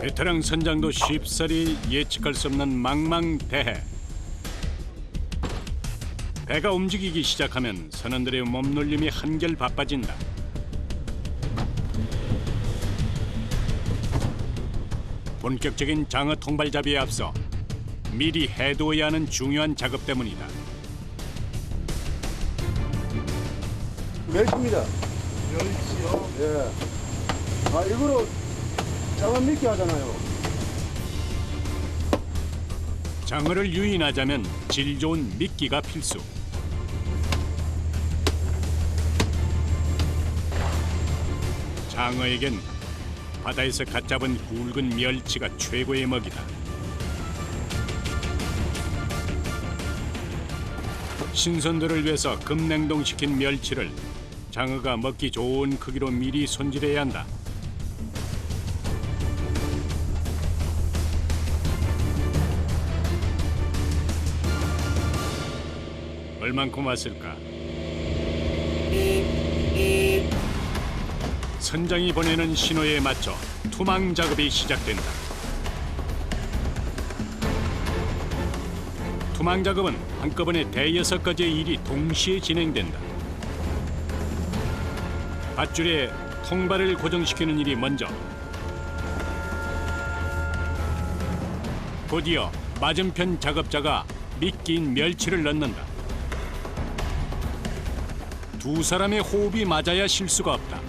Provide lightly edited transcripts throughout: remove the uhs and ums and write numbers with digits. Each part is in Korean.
베테랑 선장도 쉽사리 예측할 수 없는 망망대해. 배가 움직이기 시작하면 선원들의 몸놀림이 한결 바빠진다. 본격적인 장어 통발잡이에 앞서 미리 해두어야 하는 중요한 작업 때문이다. 멸치입니다. 멸치요? 예. 아, 이거로 장어 미끼 하잖아요. 장어를 유인하자면 질 좋은 미끼가 필수. 장어에겐 바다에서 갓 잡은 굵은 멸치가 최고의 먹이다. 신선도를 위해서 급냉동시킨 멸치를 장어가 먹기 좋은 크기로 미리 손질해야 한다. 얼만큼 왔을까? 선장이 보내는 신호에 맞춰 투망 작업이 시작된다. 투망 작업은 한꺼번에 대여섯 가지의 일이 동시에 진행된다. 밧줄에 통발을 고정시키는 일이 먼저, 곧이어 맞은편 작업자가 미끼인 멸치를 넣는다. 두 사람의 호흡이 맞아야 실수가 없다.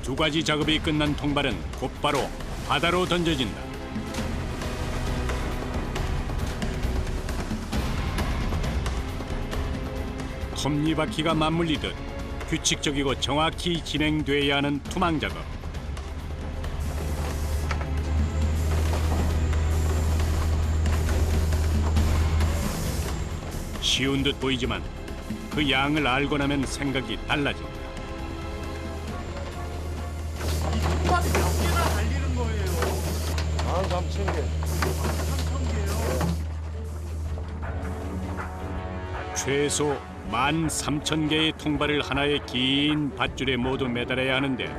두 가지 작업이 끝난 통발은 곧바로 바다로 던져진다. 톱니바퀴가 맞물리듯 규칙적이고 정확히 진행돼야 하는 투망 작업. 쉬운 듯 보이지만 그 양을 알고 나면 생각이 달라진다. 이 통발이 몇 개나 달리는 거예요? 13,000개. 3,000개요? 최소 13,000개의 통발을 하나의 긴 밧줄에 모두 매달아야 하는데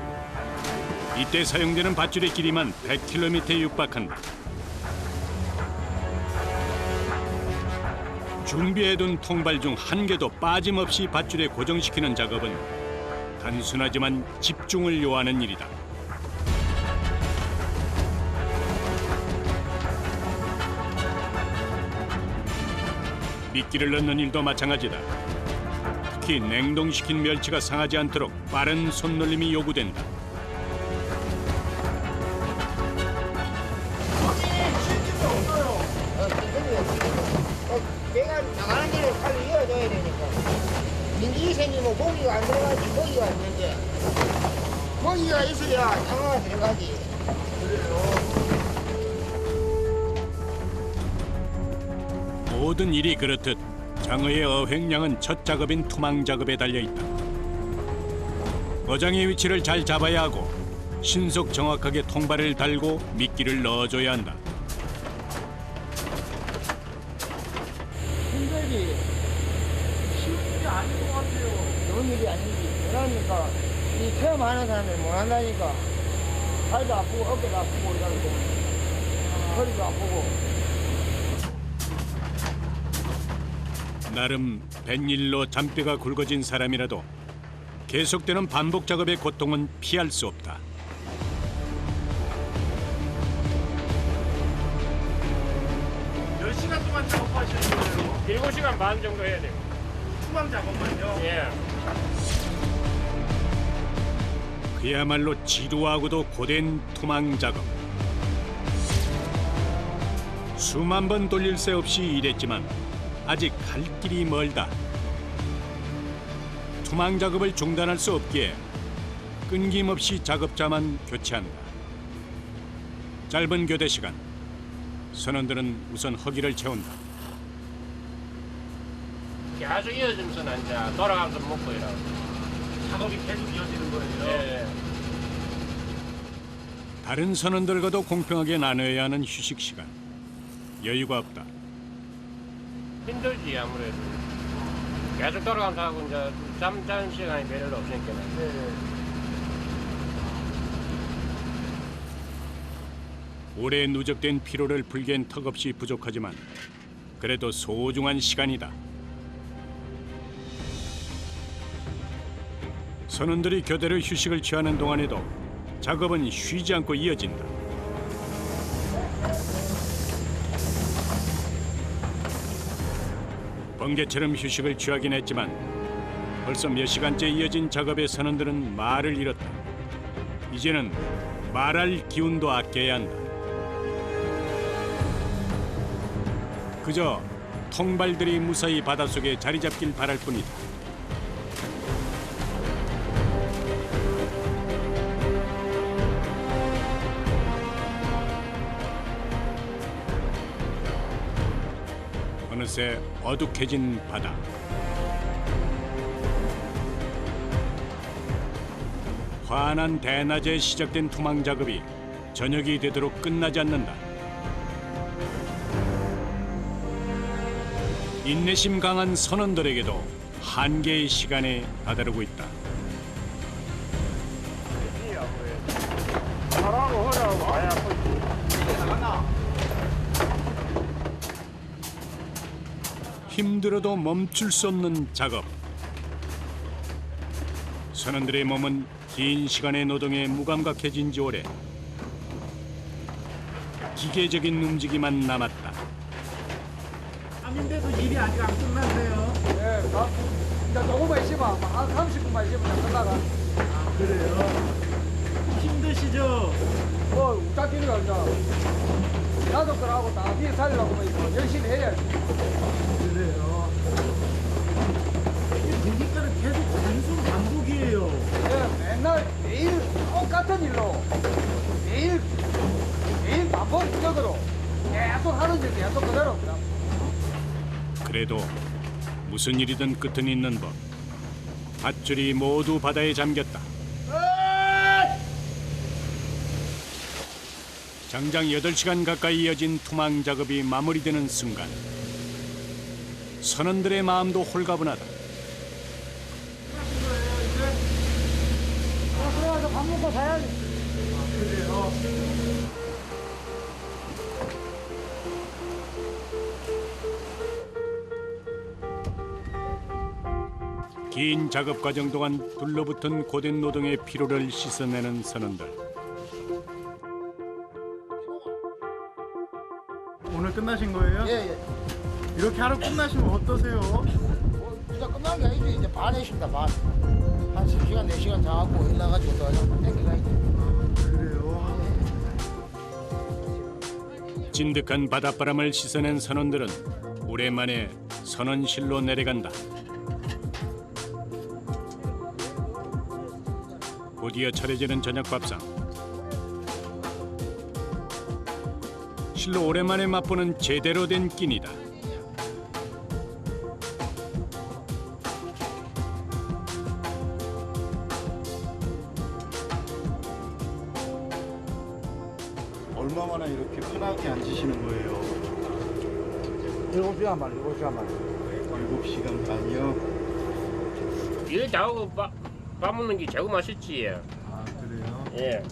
이때 사용되는 밧줄의 길이만 100km에 육박한다. 준비해둔 통발 중 한 개도 빠짐없이 밧줄에 고정시키는 작업은 단순하지만 집중을 요하는 일이다. 미끼를 넣는 일도 마찬가지다. 특히 냉동시킨 멸치가 상하지 않도록 빠른 손놀림이 요구된다. 내가 나가는 길에 칼을 이어줘야 되니까 민기 생기면 고기가 안 들어가지. 고기가 있는데 고기가 있어야 장어가 들어가지. 모든 일이 그렇듯 장어의 어획량은 첫 작업인 투망 작업에 달려있다. 어장의 위치를 잘 잡아야 하고 신속 정확하게 통발을 달고 미끼를 넣어줘야 한다. 힘들지. 쉬운 일이 아닌 것 같아요. 좋은 일이 아니지. 그러니까 이 체험 하는 사람이 못 한다니까. 발도 아프고 어깨도 아프고 이러고 허리도 아프고. 나름 뱃일로 잔뼈가 굵어진 사람이라도 계속되는 반복 작업의 고통은 피할 수 없다. 몇 시간 동안 작업하시는 거예요? 7시간 반 정도 해야 돼요. 투망 작업만요? 예. 그야말로 지루하고도 고된 투망 작업. 수만 번 돌릴 새 없이 일했지만 아직 갈 길이 멀다. 투망 작업을 중단할 수 없기에 끊김없이 작업자만 교체한다. 짧은 교대 시간, 선원들은 우선 허기를 채운다. 계속 이어지면서 이제 돌아가면서 먹고 이러고. 작업이 계속 이어지는 거예요? 예. 다른 선원들과도 공평하게 나눠야 하는 휴식 시간. 여유가 없다. 힘들지 아무래도. 계속 돌아가면서 하고 이제 잠자는 시간이 별로 없으니까. 오래 누적된 피로를 풀기엔 턱없이 부족하지만 그래도 소중한 시간이다. 선원들이 교대로 휴식을 취하는 동안에도 작업은 쉬지 않고 이어진다. 번개처럼 휴식을 취하긴 했지만 벌써 몇 시간째 이어진 작업에 선원들은 말을 잃었다. 이제는 말할 기운도 아껴야 한다. 그저 통발들이 무사히 바닷속에 자리 잡길 바랄 뿐이다. 어느새 어둑해진 바다. 환한 대낮에 시작된 투망 작업이 저녁이 되도록 끝나지 않는다. 인내심 강한 선원들에게도 한계의 시간에 다다르고 있다. 하라고 하라고 아야 나갔나? 힘들어도 멈출 수 없는 작업. 선원들의 몸은 긴 시간의 노동에 무감각해진 지 오래. 기계적인 움직임만 남았다. 밤인데도 일이 아직 안 끝났네요. 네, 이제 조금만 있으면 한 30분만 있으면 다 끝나가. 아, 그래요? 힘드시죠? 뭐 웃다끼니가 이제 가족들하고 다 뒤에 살려고 뭐 열심히 해야지. 그래요. 보니까는 계속 단순 반복이에요. 네, 맨날 매일 똑같은 일로 매일 반복적으로 계속 하는 일 계속 그대로 그냥. 그래도 무슨 일이든 끝은 있는 법. 밧줄이 모두 바다에 잠겼다. 장장 8시간 가까이 이어진 투망 작업이 마무리되는 순간 선원들의 마음도 홀가분하다. 들어가서 밥 먹고 자야지. 그래요? 긴 작업 과정 동안 둘러붙은 고된 노동의 피로를 씻어내는 선원들. 오늘 끝나신 거예요? 예. 이렇게 하루 끝나시면 어떠세요? 이제 끝난 게 아니지. 이제 반 했습니다. 반. 한 3시간, 4시간 자갖고 일나가지고 또 땡겨가야지. 그래요? 진득한 바닷바람을 씻어낸 선원들은 오랜만에 선원실로 내려간다. 곧이어 차려지는 저녁밥상. 실로 오랜만에 맛보는 제대로 된 끼니다. 얼마 만에 이렇게 편하게 앉으시는 거예요? 7시간 만 7시간 만 7시간 반이요? 일 잘하고 밥 먹는 게 제일 맛있지. 아, 그래요? 예.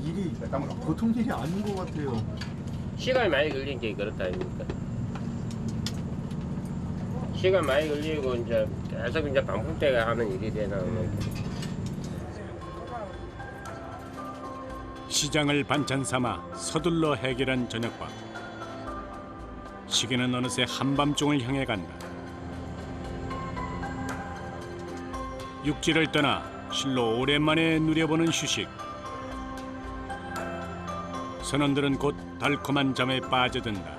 일이 보통 일이 아닌 것 같아요. 시간이 많이 걸린 게 그렇다 아닙니까? 시간 많이 걸리고 이제 계속 이제 반복 때가 하는 일이 되나. 시장을 반찬 삼아 서둘러 해결한 저녁밥. 시계는 어느새 한밤중을 향해 간다. 육지를 떠나 실로 오랜만에 누려보는 휴식. 선원들은 곧 달콤한 잠에 빠져든다.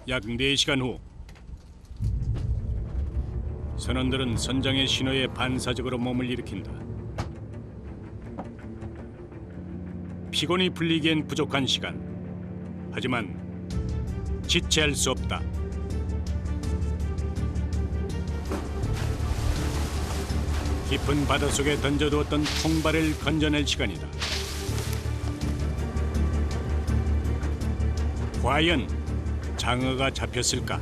약 4시간 후 선원들은 선장의 신호에 반사적으로 몸을 일으킨다. 피곤이 풀리기엔 부족한 시간. 하지만 지체할 수 없다. 깊은 바닷속에 던져두었던 통발을 건져낼 시간이다. 과연 장어가 잡혔을까?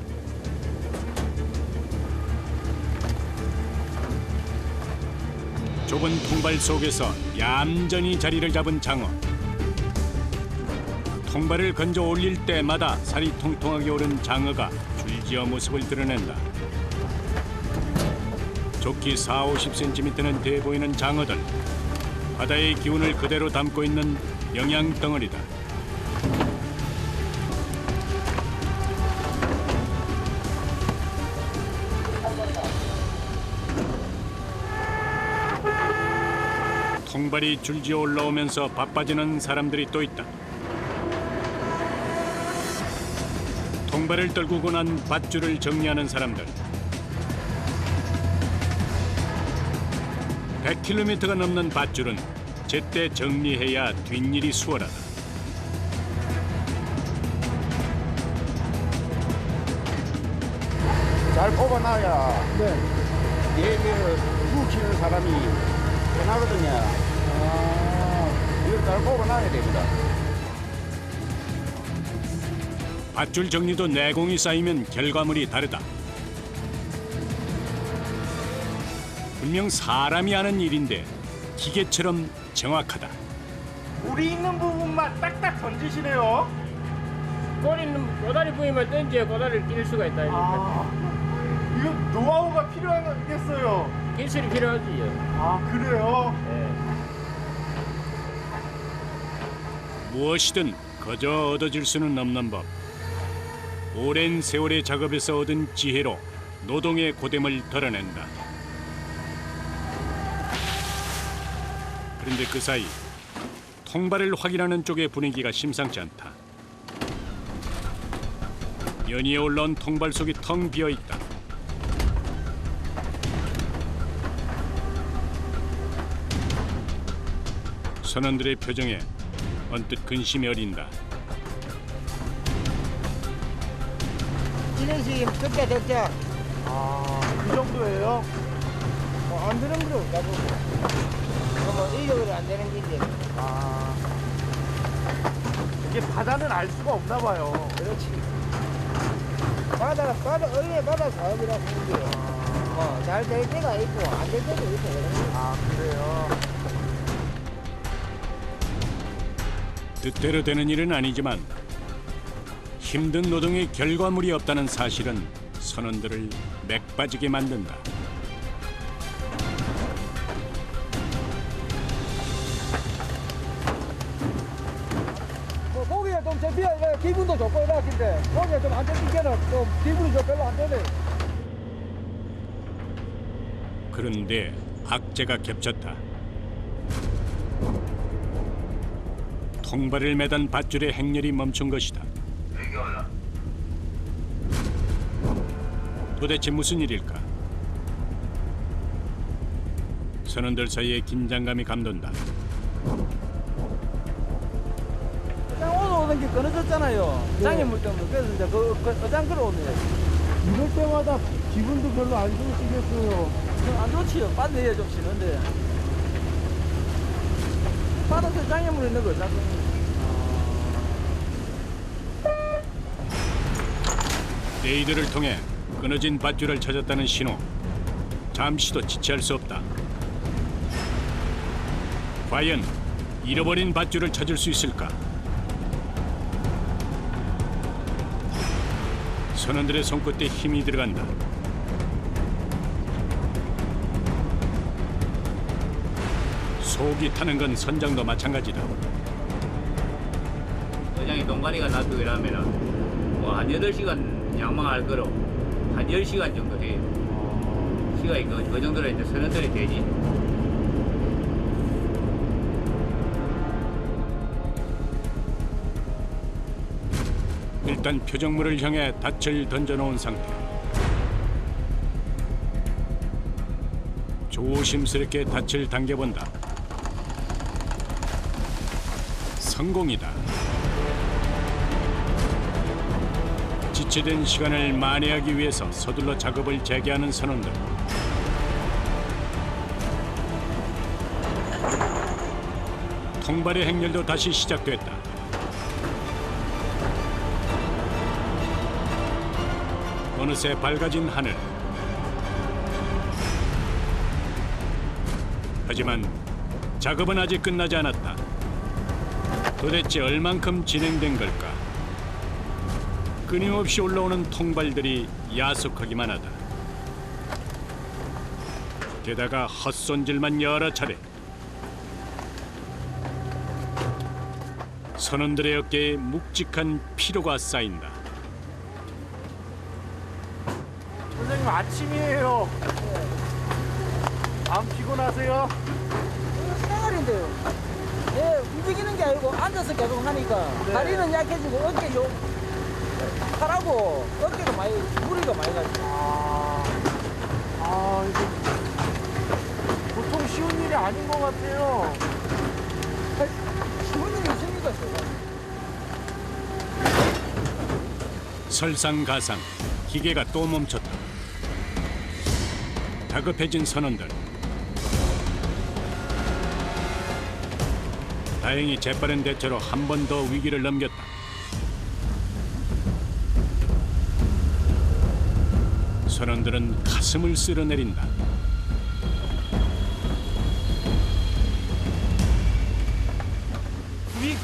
좁은 통발 속에서 얌전히 자리를 잡은 장어. 통발을 건져 올릴 때마다 살이 통통하게 오른 장어가 줄지어 모습을 드러낸다. 좋기 40-50cm는 돼 보이는 장어들. 바다의 기운을 그대로 담고 있는 영양 덩어리다. 통발이 줄지어 올라오면서 바빠지는 사람들이 또 있다. 통발을 떨구고 난 밧줄을 정리하는 사람들. 100km가 넘는 밧줄은 제때 정리해야 뒷일이 수월하다. 잘 뽑아놔야 얘를 묵히는 사람이 편하거든요. 이걸 잘 뽑아놔야 됩니다. 밧줄 정리도 내공이 쌓이면 결과물이 다르다. 분명 사람이 하는 일인데 기계처럼 정확하다. 우리 있는 부분만 딱딱 던지시네요. 꼬다리 부위만 던져야 꼬다리를 낄 수가 있다. 이거 노하우가 필요하겠어요. 기술이 필요하지. 그래요? 무엇이든 거저 얻어질 수는 없는 법. 오랜 세월의 작업에서 얻은 지혜로 노동의 고됨을 드러낸다. 그런데 그 사이 통발을 확인하는 쪽의 분위기가 심상치 않다. 연이에 올라온 통발 속이 텅 비어 있다. 선원들의 표정에 언뜻 근심이 어린다. 지len식 적자 적자. 이 정도예요? 안 되는 거로 나보고. 뭐 인력으로 안 되는 긴데. 이게 바다는 알 수가 없나 봐요. 그렇지. 바다 원래 바다 사업이라고 하는 게. 잘 될 때가 있고 안 될 때도 있고 그런 거. 그래요? 뜻대로 되는 일은 아니지만 힘든 노동의 결과물이 없다는 사실은 선원들을 맥 빠지게 만든다. 뭐 고기가 좀 잡히야 이래 기분도 좋고 이렇긴데 고기가 좀 안 잡힌 게는 좀 기분이 좀 별로 안 되네. 그런데 악재가 겹쳤다. 통발을 매단 밧줄의 행렬이 멈춘 것이다. 도대체 무슨 일일까? 선원들 사이에 긴장감이 감돈다. 오늘 오는 게 끊어졌잖아요. 장애물 때문에. 그래서 이제 그 어장그로 오네. 이럴 때마다 기분도 별로 안 좋으시겠어요. 안 좋지요. 빠져야 좀 쉬는데. 바다에 장애물 있는 거 장애물. 레이더를 통해 끊어진 밧줄을 찾았다는 신호. 잠시도 지체할 수 없다. 과연 잃어버린 밧줄을 찾을 수 있을까? 선원들의 손끝에 힘이 들어간다. 속이 타는 건 선장도 마찬가지다. 어장에 동가리가 놔두고 이러면은 뭐한 8시간 양망할 거로 한 10시간 정도 돼요. 시간이 그 정도로 이제 선원들이 되지. 일단 표적물을 향해 닻을 던져놓은 상태. 조심스럽게 닻을 당겨본다. 성공이다. 지체된 시간을 만회하기 위해서 서둘러 작업을 재개하는 선원들. 통발의 행렬도 다시 시작됐다. 어느새 밝아진 하늘. 하지만 작업은 아직 끝나지 않았다. 도대체 얼만큼 진행된 걸까? 끊임없이 올라오는 통발들이 야속하기만 하다. 게다가 헛손질만 여러 차례. 선원들의 어깨에 묵직한 피로가 쌓인다. 선생님 아침이에요. 안 피곤하세요? 생활인데요. 예, 움직이는 게 아니고 앉아서 계속 하니까 다리는 약해지고 어깨 팔하고 어깨가 많이 무리가 많이 가죠. 이거 보통 쉬운 일이 아닌 것 같아요. 쉬운 일이 있으니까 설상가상 기계가 또 멈췄다. 다급해진 선원들. 다행히 재빠른 대처로 한 번 더 위기를 넘겼다. 선원들은 가슴을 쓸어내린다. 불이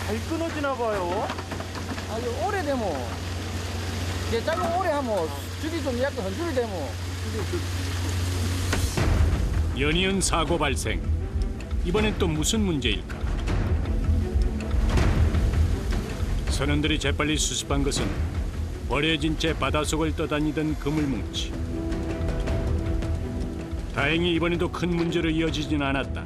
잘 끊어지나 봐요. 아주 오래되면 이제 작업 오래 하면 줄이 좀 약간 흔들이 되면 연이은 사고 발생. 이번엔 또 무슨 문제일까? 선원들이 재빨리 수습한 것은 버려진 채 바닷속을 떠다니던 그물뭉치. 다행히 이번에도 큰 문제로 이어지진 않았다.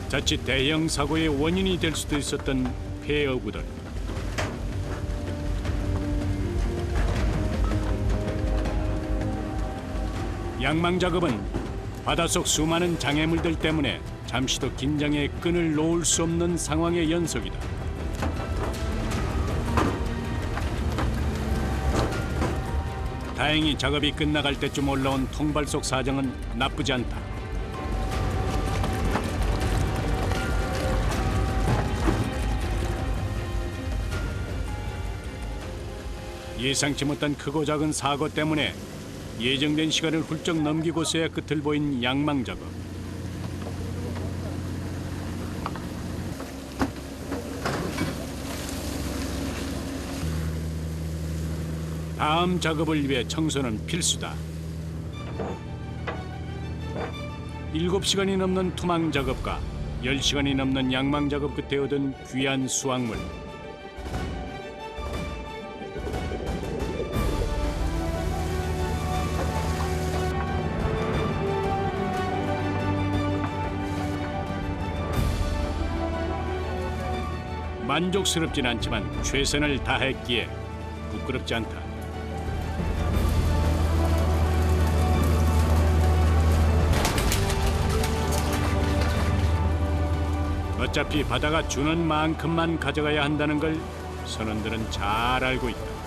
자칫 대형 사고의 원인이 될 수도 있었던 폐어구들. 양망 작업은 바닷속 수많은 장애물들 때문에 잠시도 긴장의 끈을 놓을 수 없는 상황의 연속이다. 다행히 작업이 끝나갈 때쯤 올라온 통발 속 사정은 나쁘지 않다. 예상치 못한 크고 작은 사고 때문에 예정된 시간을 훌쩍 넘기고서야 끝을 보인 양망 작업. 다음 작업을 위해 청소는 필수다. 7시간이 넘는 투망 작업과 10시간이 넘는 양망 작업 끝에 얻은 귀한 수확물. 만족스럽진 않지만 최선을 다했기에 부끄럽지 않다. 어차피 바다가 주는 만큼만 가져가야 한다는 걸 선원들은 잘 알고 있다.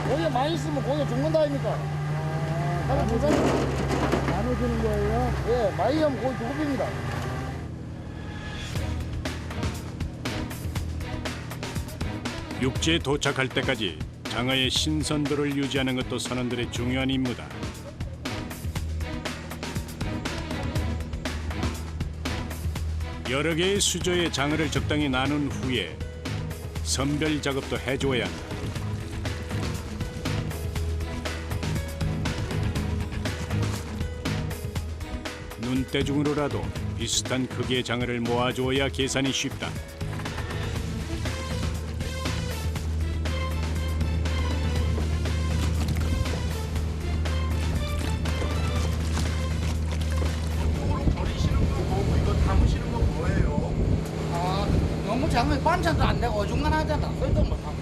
고기 많이 있으면 고기 죽는다 아닙니까? 나눠주는 거예요? 예, 많이 하면 고기 죽습니다. 육지에 도착할 때까지 장어의 신선도를 유지하는 것도 선원들의 중요한 임무다. 여러 개의 수조의 장어를 적당히 나눈 후에 선별 작업도 해줘야 한다. 눈대중으로라도 비슷한 크기의 장어를 모아주어야 계산이 쉽다. 너무 작으면 반찬도 안 되고 어중간하잖아. 설득 못하고.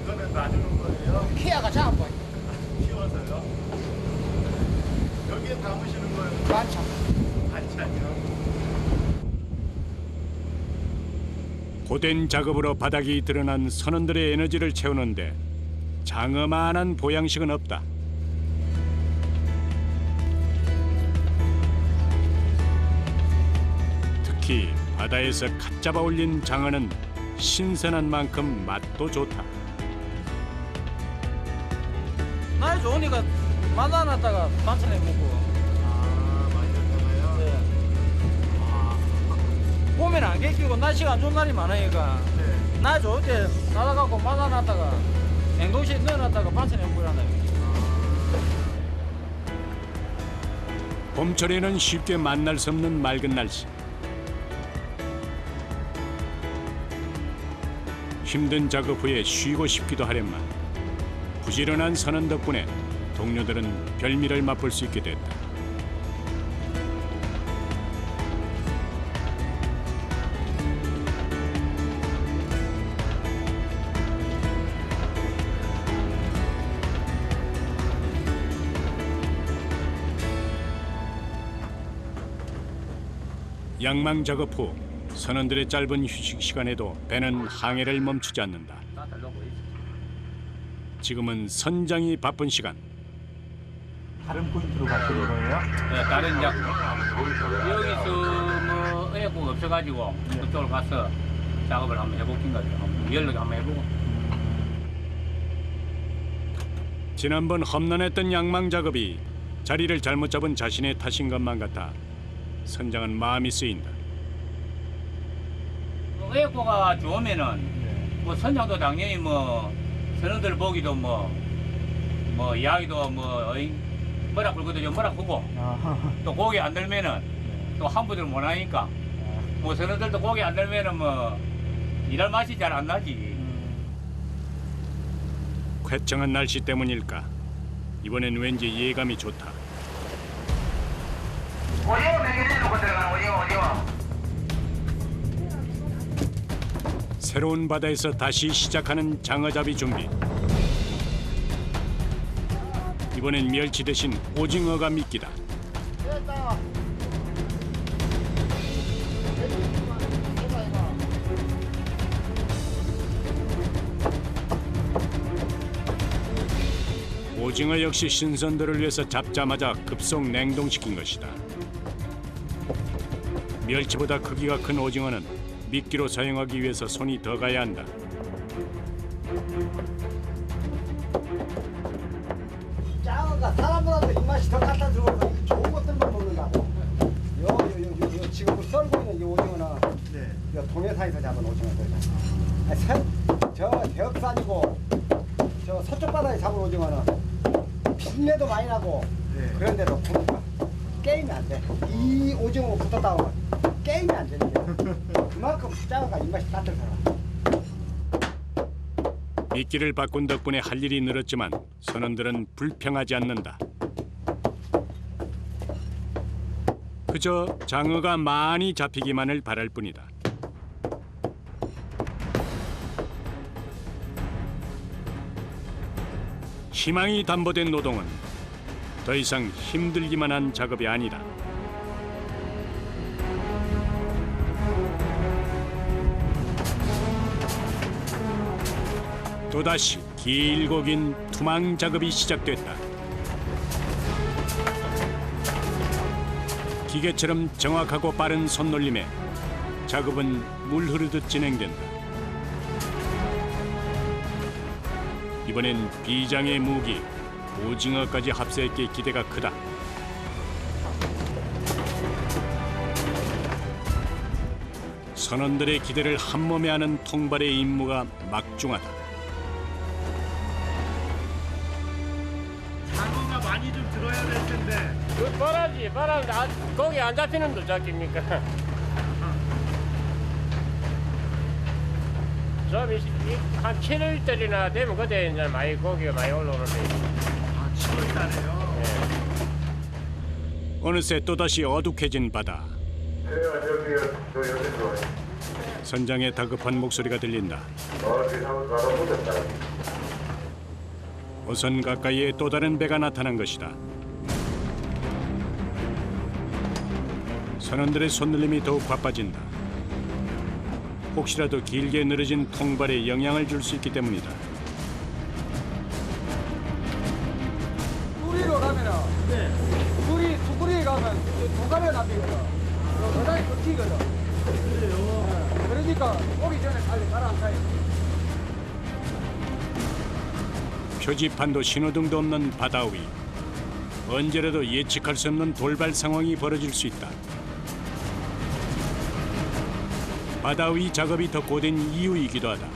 그거는 놔주는 거예요? 키아가 작아. 키워서요? 여기에 담으시는 거예요? 반찬. 반찬이요? 고된 작업으로 바닥이 드러난 선원들의 에너지를 채우는데 장어만한 보양식은 없다. 특히 바다에서 갓 잡아 올린 장어는 신선한 만큼 맛도 좋다. 날 좋으니까 만나놨다가 반찬에 먹고. 네. 봄에는 안 객기고 날씨가 안 좋은 날이 많으니까 날 좋을 때 나가갖고 만나놨다가 냉동실에 넣어놨다가 반찬에 먹으란다. 봄철에는 쉽게 만날 수 없는 맑은 날씨. 힘든 작업 후에 쉬고 싶기도 하련만 부지런한 선원 덕분에 동료들은 별미를 맛볼 수 있게 됐다. 양망 작업 후 선원들의 짧은 휴식 시간에도 배는 항해를 멈추지 않는다. 지금은 선장이 바쁜 시간. 다른 포인트로 가시는 거예요? 네, 다른 이제 여기서 뭐 에어컨 없어가지고 그쪽으로 가서 작업을 한번 해보긴 거죠. 연락 한번 해보고. 지난번 험난했던 양망 작업이 자리를 잘못 잡은 자신의 탓인 것만 같아 선장은 마음이 쓰인다. 에어컨가 좋으면은 뭐 선장도 당연히 뭐 선원들 보기도 뭐 이야기도 뭐라 그러거든요. 뭐라 그고 또 고기 안 들면은 또 함부들 못 하니까 뭐 선원들도 고기 안 들면은 뭐 일할 맛이 잘 안 나지. 쾌청한 날씨 때문일까? 이번엔 왠지 예감이 좋다. 새로운 바다에서 다시 시작하는 장어잡이 준비. 이번엔 멸치 대신 오징어가 미끼다. 됐다. 오징어 역시 신선도를 위해서 잡자마자 급속 냉동시킨 것이다. 멸치보다 크기가 큰 오징어는 미끼로 사용하기 위해서 손이 더 가야 한다. 장어가 사람보다도 입맛이 더 갖다 주고 좋은 것들만 먹는다고. 요 지금 썰고 있는 이 오징어는 요 동해상에서 잡은 오징어들이야. 저 해역산이고 저 서쪽 바다에 잡은 오징어는 비린내도 많이 나고 그런데도 굶으니까 게임이 안 돼. 이 오징어 붙었다 보면 게임이 안 되는 거야. 그만큼 장어가 입맛이 따뜻하다. 미끼를 바꾼 덕분에 할 일이 늘었지만 선원들은 불평하지 않는다. 그저 장어가 많이 잡히기만을 바랄 뿐이다. 희망이 담보된 노동은 더 이상 힘들기만 한 작업이 아니다. 또다시 길고 긴 투망 작업이 시작됐다. 기계처럼 정확하고 빠른 손놀림에 작업은 물 흐르듯 진행된다. 이번엔 비장의 무기 오징어까지 합세했기에 기대가 크다. 선원들의 기대를 한몸에 하는 통발의 임무가 막중하다. 장어가 많이 좀 들어야 될 텐데. 그 바라지 거기 안 잡히는 도 잡힙니까? 좀한 7월달이나 되면 그때 이제 많이 고기가 많이 올라오는데. 아, 7월 달에요. 어느새 또다시 어둑해진 바다. 선장의 다급한 목소리가 들린다. 어선 가까이에 또 다른 배가 나타난 것이다. 선원들의 손놀림이 더욱 바빠진다. 혹시라도 길게 늘어진 통발에 영향을 줄 수 있기 때문이다. 수리로 가면은 수리에 가면 동가리가 납니거든. 바닥이 끊기거든. 그러니까 오기 전에 빨리 가라앉아야 돼. 표지판도 신호등도 없는 바다 위. 언제라도 예측할 수 없는 돌발 상황이 벌어질 수 있다. 바다 위 작업이 더 고된 이유이기도 하다.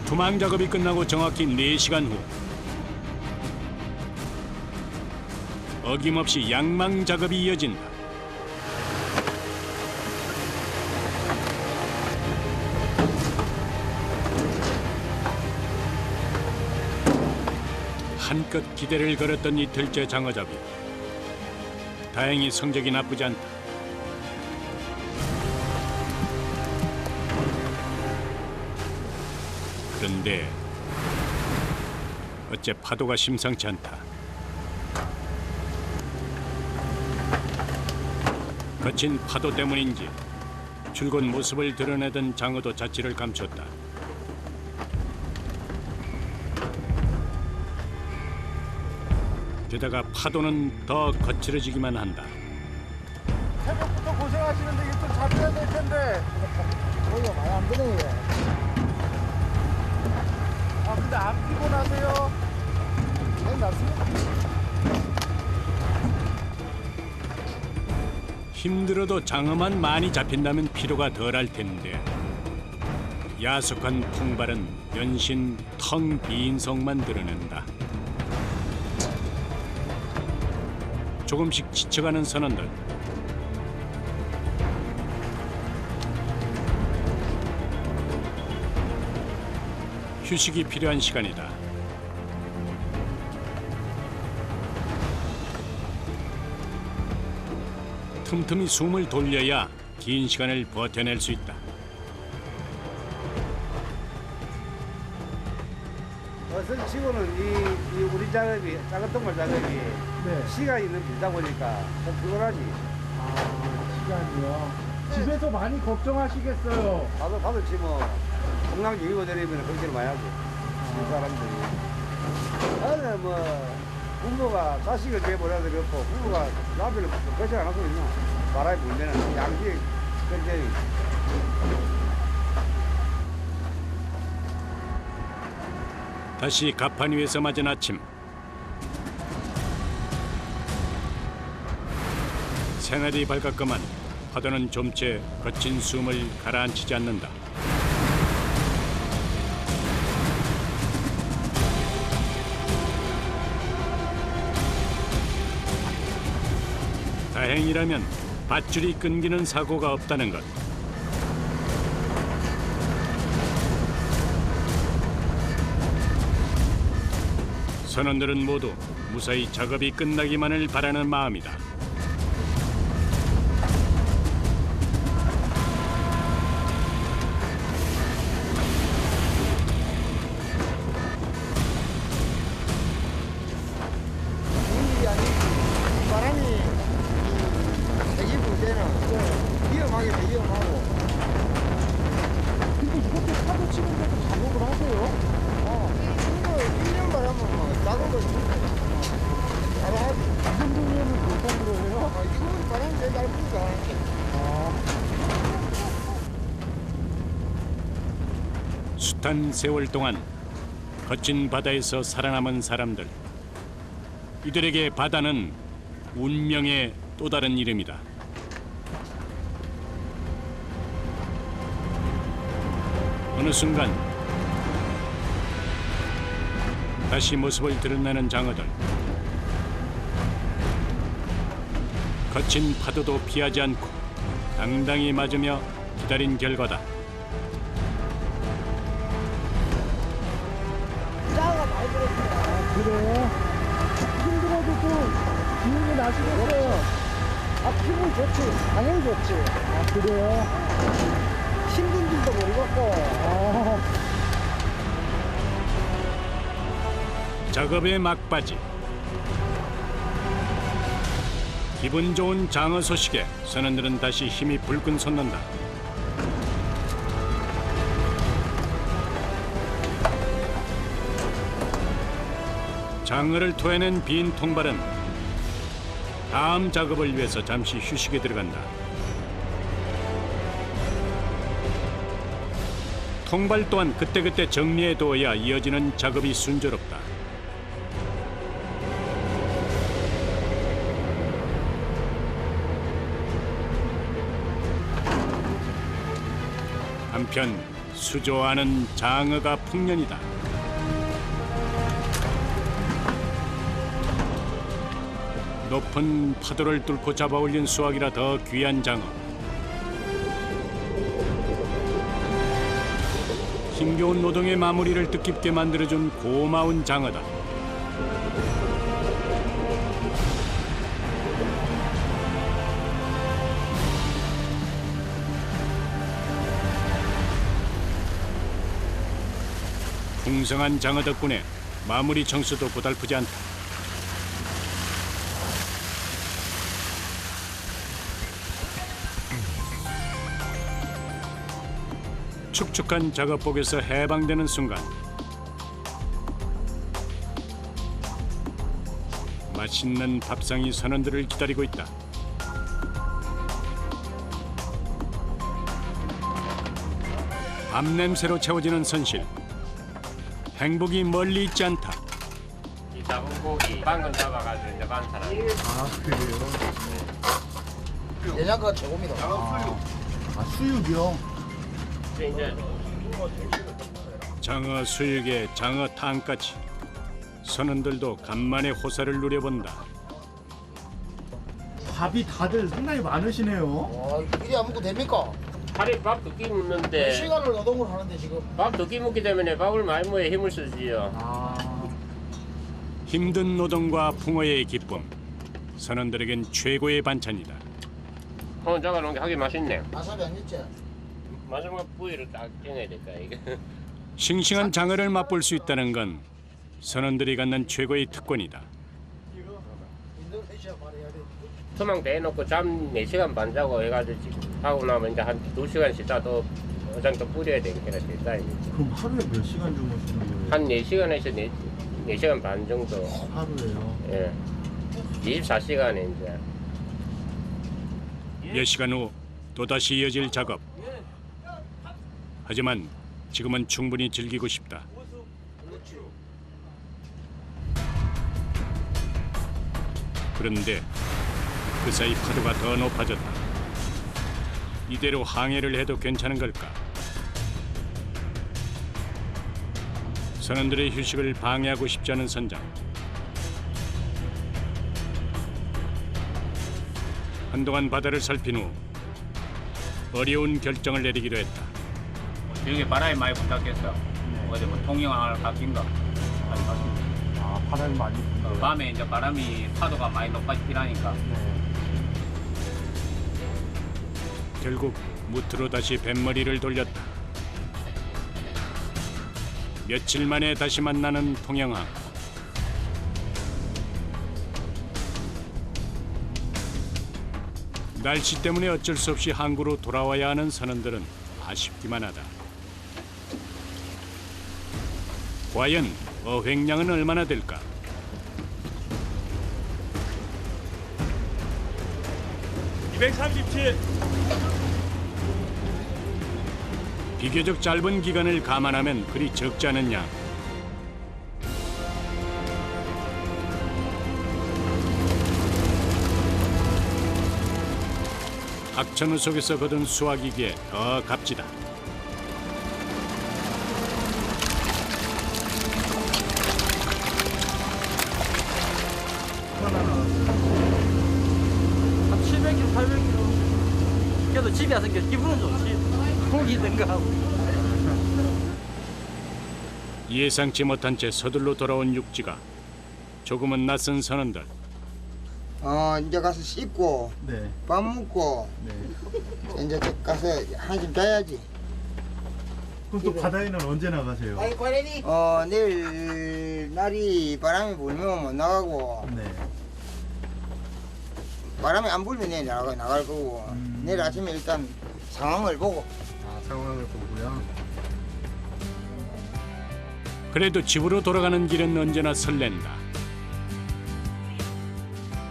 투망 작업이 끝나고 정확히 4시간 후 어김없이 양망 작업이 이어진다. 한껏 기대를 걸었던 이틀째 장어 잡이. 다행히 성적이 나쁘지 않다. 그런데 어째 파도가 심상치 않다. 거친 파도 때문인지 줄곧 모습을 드러내던 장어도 자취를 감췄다. 게다가 파도는 더 거칠어지기만 한다. 새벽부터 고생하시는데 이게 좀 잡혀야 될 텐데. 여기가 많이 안 되네. 아 근데 안 피곤하세요? 괜찮습니다. 힘들어도 장어만 많이 잡힌다면 피로가 덜할 텐데 야속한 풍발은 연신 텅 빈 속만 드러낸다. 조금씩 지쳐가는 선원들. 휴식이 필요한 시간이다. 틈틈이 숨을 돌려야 긴 시간을 버텨낼 수 있다. 어선 치고는 이 우리 작업이 작은 동물 작업이 네. 시간이 너무 길다 보니까 좀 피곤하지. 아 시간이요. 집에서 많이 걱정하시겠어요. 다들 지금 공항 유입고 내리면 걱정을 많이 하지. 이 사람들이. 나는 뭐 부모가 자식을 내보내도 그렇고 부모가 나비를 걱정 안 하고 있나. 바람이 불면은 양지에 굉장히. 다시 가판 위에서 맞은 아침. 새날이 밝았건만 파도는 좀채 거친 숨을 가라앉히지 않는다. 다행이라면 밧줄이 끊기는 사고가 없다는 것. 선원들은 모두 무사히 작업이 끝나기만을 바라는 마음이다. 일이 아니지. 바람이 되게 불 때는 위험하게 돼, 위험하고. 근데 이렇게 파도 치는데도 작업을 하세요? 이거 1년 바라면 뭐 작업을 잘하지. 이 정도면은 못하는 거예요? 이거는 바람이 제일 잘 부니까. 숱한 세월 동안 거친 바다에서 살아남은 사람들. 이들에게 바다는 운명의 또 다른 이름이다. 어느 순간 다시 모습을 드러내는 장어들. 거친 파도도 피하지 않고 당당히 맞으며 기다린 결과다. 짜가 많이 들었어요. 그래요? 힘들어도 또 기운이 나시겠어요? 기분 좋지. 당연히 좋지. 아 그래요? 힘든 줄도 모르겠고. 작업의 막바지. 기분 좋은 장어 소식에 선원들은 다시 힘이 불끈 솟는다. 장어를 토해낸 빈 통발은 다음 작업을 위해서 잠시 휴식에 들어간다. 통발 또한 그때그때 정리해 두어야 이어지는 작업이 순조롭다. 한편 수조하는 장어가 풍년이다. 높은 파도를 뚫고 잡아올린 수확이라 더 귀한 장어. 힘겨운 노동의 마무리를 뜻깊게 만들어준 고마운 장어다. 풍성한 장어 덕분에 마무리 청소도 고달프지 않다. 축축한 작업복에서 해방되는 순간 맛있는 밥상이 선원들을 기다리고 있다. 밥 냄새로 채워지는 선실. 행복이 멀리 있지 않다. 이 작은 고기 방금 잡아가지고 이제 많잖아. 내장가 최고입니다. 수육이요? 이제 장어 수육에 장어탕까지 선원들도 간만에 호사를 누려본다. 밥이 다들 상당히 많으시네요. 이리 안 먹고 됩니까? 하루에 밥 두 끼 몇 먹는데 시간을 노동을 하는데 지금. 밥 두 끼 먹기 때문에 밥을 많이 먹어야 힘을 쓰지요. 힘든 노동과 풍어의 기쁨. 선원들에겐 최고의 반찬이다. 오늘 잡아놓은 게 하기 맛있네. 아삽이 안 있지? 마지막 부위를 딱 쪄내야 될까 이게. 싱싱한 장어를 맛볼 수 있다는 건 선원들이 갖는 최고의 특권이다. 인도네시아 말해야 돼. 투망 대놓고 잠 4시간 반 자고 해가지고 지금 하고 나면 이제 한 2시간 쉬다 또 어장 또 뿌려야 되니까 됐다 이제. 그럼 하루에 몇 시간 주무시는 거예요? 한 4시간에서 4시간 반 정도. 하루에요? 예. 24시간에 이제. 몇 시간 후 또다시 이어질 작업. 하지만 지금은 충분히 즐기고 싶다. 그런데 그 사이 파도가 더 높아졌다. 이대로 항해를 해도 괜찮은 걸까? 선원들의 휴식을 방해하고 싶지 않은 선장. 한동안 바다를 살핀 후 어려운 결정을 내리기로 했다. 여기 바람이 많이 분다겠어. 어디 뭐 통영을 바뀐가? 바람이 많이 분다. 밤에 이제 바람이 파도가 많이 높아지니까. 결국 무트로 다시 뱃머리를 돌렸다. 며칠 만에 다시 만나는 통영항. 날씨 때문에 어쩔 수 없이 항구로 돌아와야 하는 선원들은 아쉽기만 하다. 과연 어획량은 얼마나 될까? 비교적 짧은 기간을 감안하면 그리 적지 않은 양. 악천후 속에서 거둔 수확이기에 더 값지다. 한 700kg, 800kg. 그래도 집에 와서 기분은 좋지. 고기든가 하고. 예상치 못한 채 서둘러 돌아온 육지가 조금은 낯선 선원들. 이제 가서 씻고 네. 밥 먹고 네. 이제 가서 한숨 자야지. 그럼 또 바다에는 언제 나가세요? 내일 날이 바람이 불면 못 나가고 네. 바람이 안 불면 내일 나갈 거고 내일 아침에 일단 상황을 보고. 상황을 보고요. 그래도 집으로 돌아가는 길은 언제나 설렌다.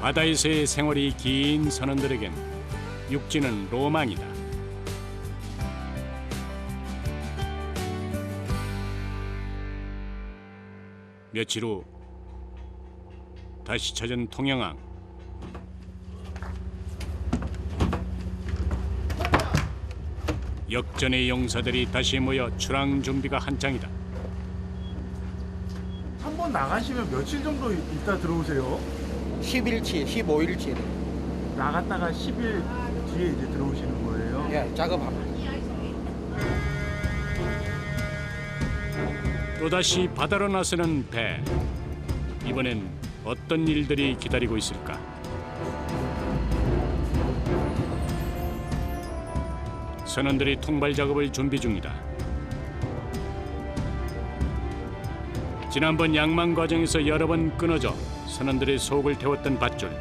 바다에서의 생활이 긴 선원들에겐 육지는 로망이다. 며칠 후 다시 찾은 통영항. 역전의 용사들이 다시 모여 출항 준비가 한창이다. 한번 나가시면 며칠 정도 있다 들어오세요? 10일치, 15일치. 나갔다가 10일 뒤에 이제 들어오시는 거예요? 예, 작업하면. 또다시 바다로 나서는 배. 이번엔 어떤 일들이 기다리고 있을까? 선원들이 통발 작업을 준비 중이다. 지난번 양망 과정에서 여러 번 끊어져 선원들의 속을 태웠던 밧줄.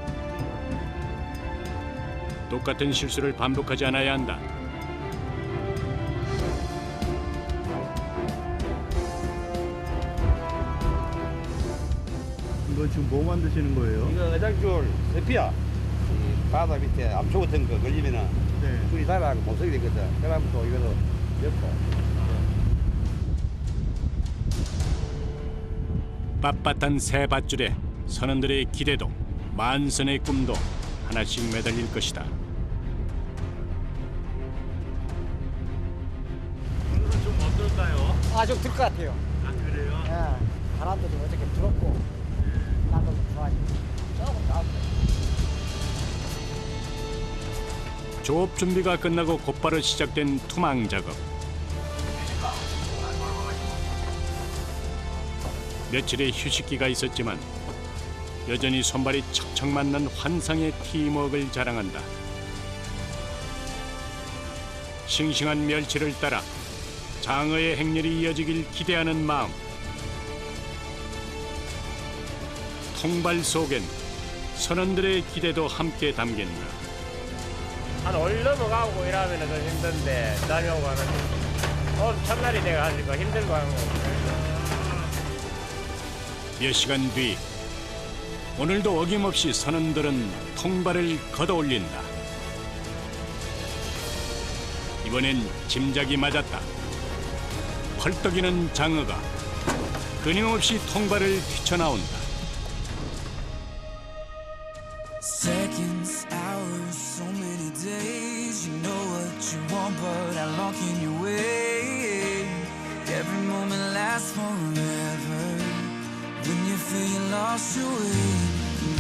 똑같은 실수를 반복하지 않아야 한다. 이거 지금 뭐 만드시는 거예요? 이거 어장줄 세피야. 이 바다 밑에 암초 같은 거 걸리면은 네. 불이 달아가고 목소리 되거든. 그러면 또 이거도 엮고. 빳빳한 새 밧줄에 선원들의 기대도 만선의 꿈도 하나씩 매달릴 것이다. 오늘은 좀 어떨까요? 좀 들 것 같아요. 아 그래요? 예. 바람도 좀 어저께 들었고, 나도 좀 좋아지고. 조금 나았어요. 조업 준비가 끝나고 곧바로 시작된 투망 작업. 며칠의 휴식기가 있었지만 여전히 손발이 척척 맞는 환상의 팀워크를 자랑한다. 싱싱한 멸치를 따라 장어의 행렬이 이어지길 기대하는 마음. 통발 속엔 선원들의 기대도 함께 담긴다. 한 올 넘어가고 이러면 좀 힘든데 다녀오고 하는 오늘 첫날이 돼가지고 힘들고 하는 거. 몇 시간 뒤 오늘도 어김없이 선원들은 통발을 걷어올린다. 이번엔 짐작이 맞았다. 펄떡이는 장어가 끊임없이 통발을 튀쳐나온다. Seconds, hours, so many days. You know what you want, but how long can you wait? Every moment lasts forever. When you feel you lost your way,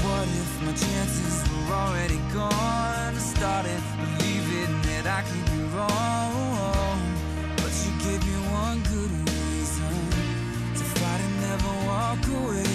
what if my chances were already gone? I started believing that I could be wrong, but you gave me one good reason to fight and never walk away.